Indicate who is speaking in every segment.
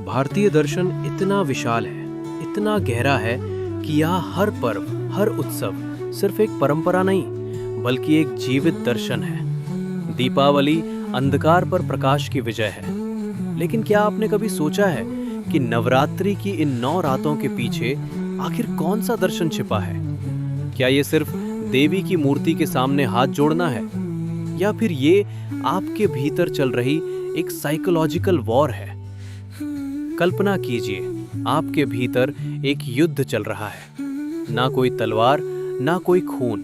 Speaker 1: भारतीय दर्शन इतना विशाल है, इतना गहरा है कि यहाँ हर पर्व, हर उत्सव सिर्फ एक परंपरा नहीं, बल्कि एक जीवित दर्शन है। दीपावली अंधकार पर प्रकाश की विजय है। लेकिन क्या आपने कभी सोचा है कि नवरात्रि की इन 9 रातों के पीछे आखिर कौन सा दर्शन छिपा है? क्या ये सिर्फ देवी की मूर्ति के सामने हाथ जोड़ना है, या फिर ये आपके भीतर चल रही एक साइकोलॉजिकल वॉर है? कल्पना कीजिए, आपके भीतर एक युद्ध चल रहा है। ना कोई तलवार, ना कोई खून,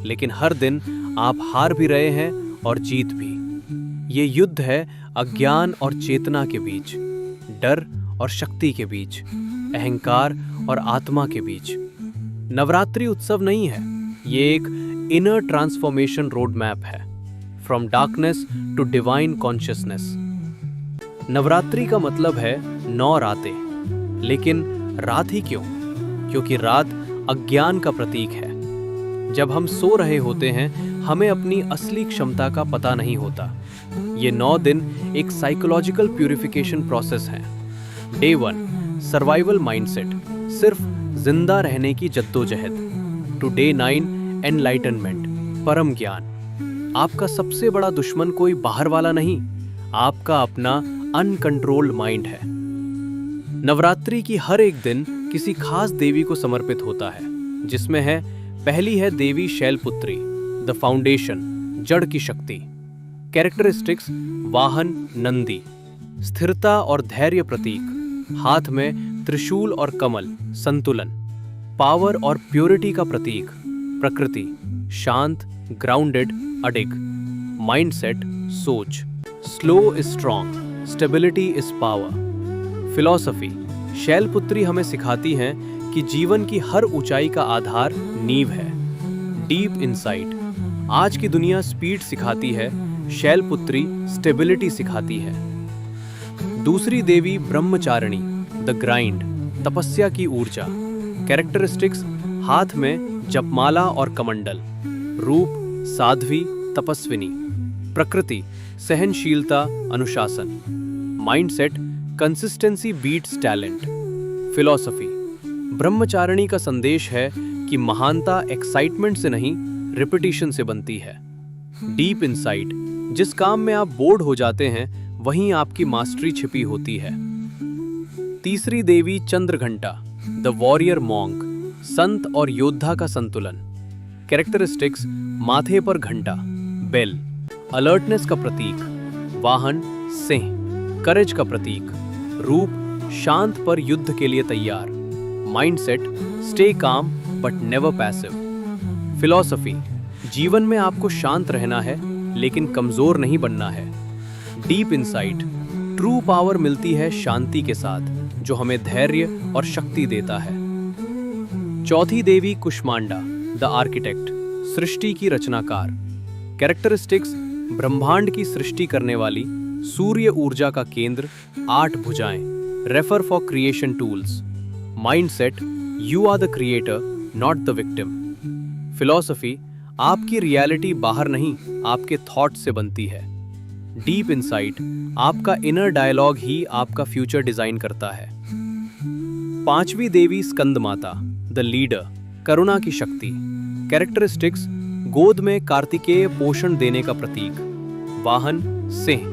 Speaker 1: लेकिन हर दिन आप हार भी रहे हैं और जीत भी। ये युद्ध है अज्ञान और चेतना के बीच, डर और शक्ति के बीच, अहंकार और आत्मा के बीच। नवरात्रि उत्सव नहीं है, ये एक इनर ट्रांसफॉर्मेशन रोड मैप है, from darkness to divine consciousness. Navratri का मतलब है 9 रातें, लेकिन रात ही क्यों? क्योंकि रात अज्ञान का प्रतीक है। जब हम सो रहे होते हैं, हमें अपनी असली क्षमता का पता नहीं होता। ये 9 दिन एक साइकोलॉजिकल प्यूरिफिकेशन प्रोसेस है। डे 1 सर्वाइवल माइंडसेट, सिर्फ जिंदा रहने की जद्दोजहद। टू डे 9 एनलाइटनमेंट, परम ज्ञान। आपका सबसे बड़ा दुश्मन कोई बाहर वाला नहीं, आपका अपना अनकंट्रोल्ड माइंड है। नवरात्रि की हर एक दिन किसी खास देवी को समर्पित होता है, जिसमें है पहली है देवी शैलपुत्री, द फाउंडेशन, जड़ की शक्ति। कैरेक्टरिस्टिक्स वाहन नंदी, स्थिरता और धैर्य प्रतीक। हाथ में त्रिशूल और कमल, संतुलन। पावर और प्योरिटी का प्रतीक। प्रकृति, शांत, ग्राउंडेड, अडिग। माइंडसेट, सोच। Slow is strong, stability is power. Philosophy, Shailputri हमें सिखाती हैं कि जीवन की हर ऊंचाई का आधार नींव है। डीप इंसाइट, आज की दुनिया स्पीड सिखाती है, शैलपुत्री स्टेबिलिटी सिखाती है। दूसरी देवी ब्रह्मचारिणी, द ग्राइंड, तपस्या की ऊर्जा। कैरेक्टरिस्टिक्स हाथ में जपमाला और कमंडल। रूप साध्वी, तपस्विनी। प्रकृति सहनशीलता, अनुशासन। Mindset consistency beats talent. Philosophy, Brahmacharini का संदेश है कि महानता एक्साइटमेंट से नहीं, रिपीटिशन से बनती है। डीप इंसाइट, जिस काम में आप बोर्ड हो जाते हैं, वहीं आपकी मास्टरी छिपी होती है। तीसरी देवी चंद्रघंटा, द वॉरियर मॉन्क, संत और योद्धा का संतुलन। कैरेक्टरिस्टिक्स माथे पर घंटा, बेल, अलर्टनेस का प्रतीक। वाहन सिंह, करेज का प्रतीक। रूप शांत पर युद्ध के लिए तैयार। Mindset stay calm but never passive. Philosophy, जीवन में आपको शांत रहना है, लेकिन कमजोर नहीं बनना है। डीप इंसाइट, ट्रू पावर मिलती है शांति के साथ, जो हमें धैर्य और शक्ति देता है। चौथी देवी कुष्मांडा, द आर्किटेक्ट, सृष्टि की रचनाकार। कैरेक्टरिस्टिक्स ब्रह्मांड की सृष्टि करने वाली, सूर्य ऊर्जा का केंद्र, 8 भुजाएं। Refer for creation tools. Mindset you are the creator, not the victim. Philosophy, आपकी रियलिटी बाहर नहीं, आपके थॉट से बनती है। डीप इंसाइट, आपका इनर डायलॉग ही आपका फ्यूचर डिजाइन करता है। पांचवी देवी स्कंद माता, द लीडर, करुणा की शक्ति। कैरेक्टरिस्टिक्स गोद में कार्तिकेय पोषण देने का प्रतीक। वाहन सिंह।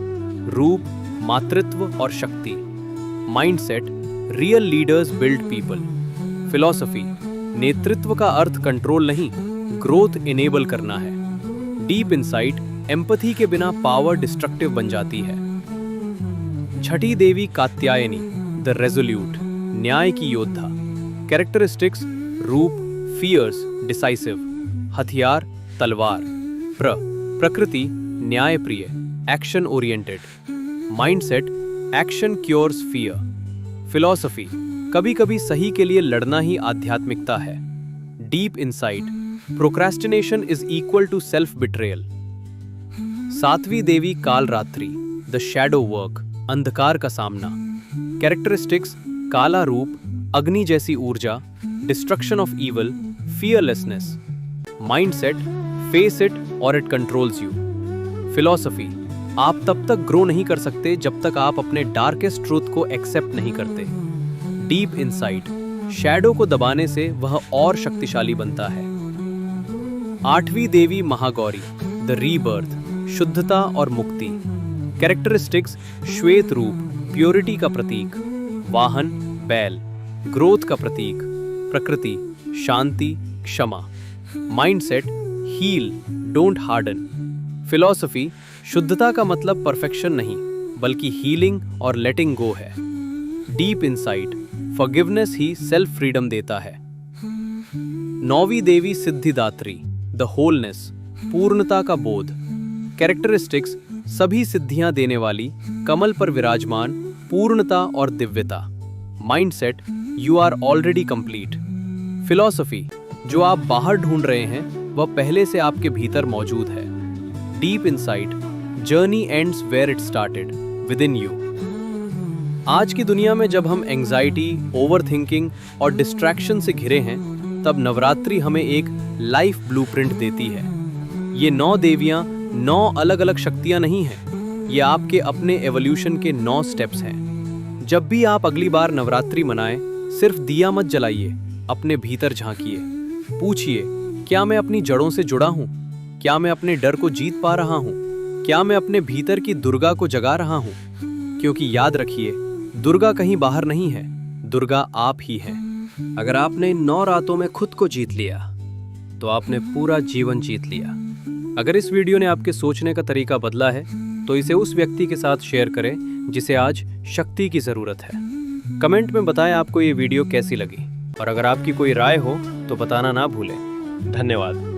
Speaker 1: रूप मातृत्व और शक्ति। Mindset real leaders build people. Philosophy, नेतृत्व का अर्थ कंट्रोल नहीं, ग्रोथ इनेबल करना है। डीप इंसाइट, एम्पैथी के बिना पावर डिस्ट्रक्टिव बन जाती है। छठी देवी कात्यायनी, द रेजोल्यूट, न्याय की योद्धा। कैरेक्टरिस्टिक्स रूप फियर्स, डिसाइसिव। हथियार तलवार। प्रकृति न्यायप्रिय, action oriented. Mindset action cures fear. Philosophy, कभी कभी सही के लिए लड़ना ही आध्यात्मिकता है। Deep insight, procrastination is equal to self betrayal. सातवीं देवी कालरात्रि, द शैडो वर्क, अंधकार का सामना। कैरेक्टरिस्टिक्स काला रूप, अग्नि जैसी ऊर्जा, destruction of evil, fearlessness. Mindset face it और इट कंट्रोल्स यू। फिलॉसफी, आप तब तक ग्रो नहीं कर सकते जब तक आप अपने डार्केस्ट ट्रूथ को एक्सेप्ट नहीं करते। डीप इनसाइट, शैडो को दबाने से वह और शक्तिशाली बनता है। 8वीं देवी महागौरी, द रीबर्थ, शुद्धता और मुक्ति। कैरेक्टरिस्टिक्स: श्वेत रूप, प्योरिटी का प्रतीक। वाहन बैल, ग्रोथ का प्रतीक। प्रकृति: शांति, क्षमा। Mindset: heal, don't harden. Philosophy: शुद्धता का मतलब परफेक्शन नहीं बल्कि हीलिंग और लेटिंग गो है। डीप इनसाइट, फॉरगिवनेस ही सेल्फ फ्रीडम देता है। 9वीं देवी सिद्धिदात्री, द होलनेस, पूर्णता का बोध। कैरेक्टरिस्टिक्स: सभी सिद्धियां देने वाली, कमल पर विराजमान, पूर्णता और दिव्यता। Mindset: you are already complete. Philosophy: जो आप बाहर ढूंढ रहे हैं वह पहले से आपके भीतर मौजूद है। Deep insight, journey ends where it started, within you. आज की दुनिया में जब हम एंग्जाइटी, ओवरथिंकिंग और डिस्ट्रैक्शन से घिरे हैं, तब नवरात्रि हमें एक लाइफ ब्लूप्रिंट देती है। ये 9 देवियां 9 अलग अलग शक्तियां नहीं हैं, ये आपके अपने एवोल्यूशन के 9 स्टेप्स हैं। जब भी आप अगली बार नवरात्रि मनाएं, सिर्फ दिया मत जलाइए, अपने भीतर झांकिए। पूछिए, क्या मैं अपनी जड़ों से जुड़ा हूँ? क्या मैं अपने डर को जीत पा रहा हूँ? क्या मैं अपने भीतर की दुर्गा को जगा रहा हूँ? क्योंकि याद रखिए, दुर्गा कहीं बाहर नहीं है, दुर्गा आप ही हैं। अगर आपने 9 रातों में खुद को जीत लिया, तो आपने पूरा जीवन जीत लिया। अगर इस वीडियो ने आपके सोचने का तरीका बदला है, तो इसे उस व्यक्ति के साथ शेयर करें जिसे आज शक्ति की जरूरत है। कमेंट में बताएं आपको ये वीडियो कैसी लगी, और अगर आपकी कोई राय हो तो बताना ना भूलें। धन्यवाद।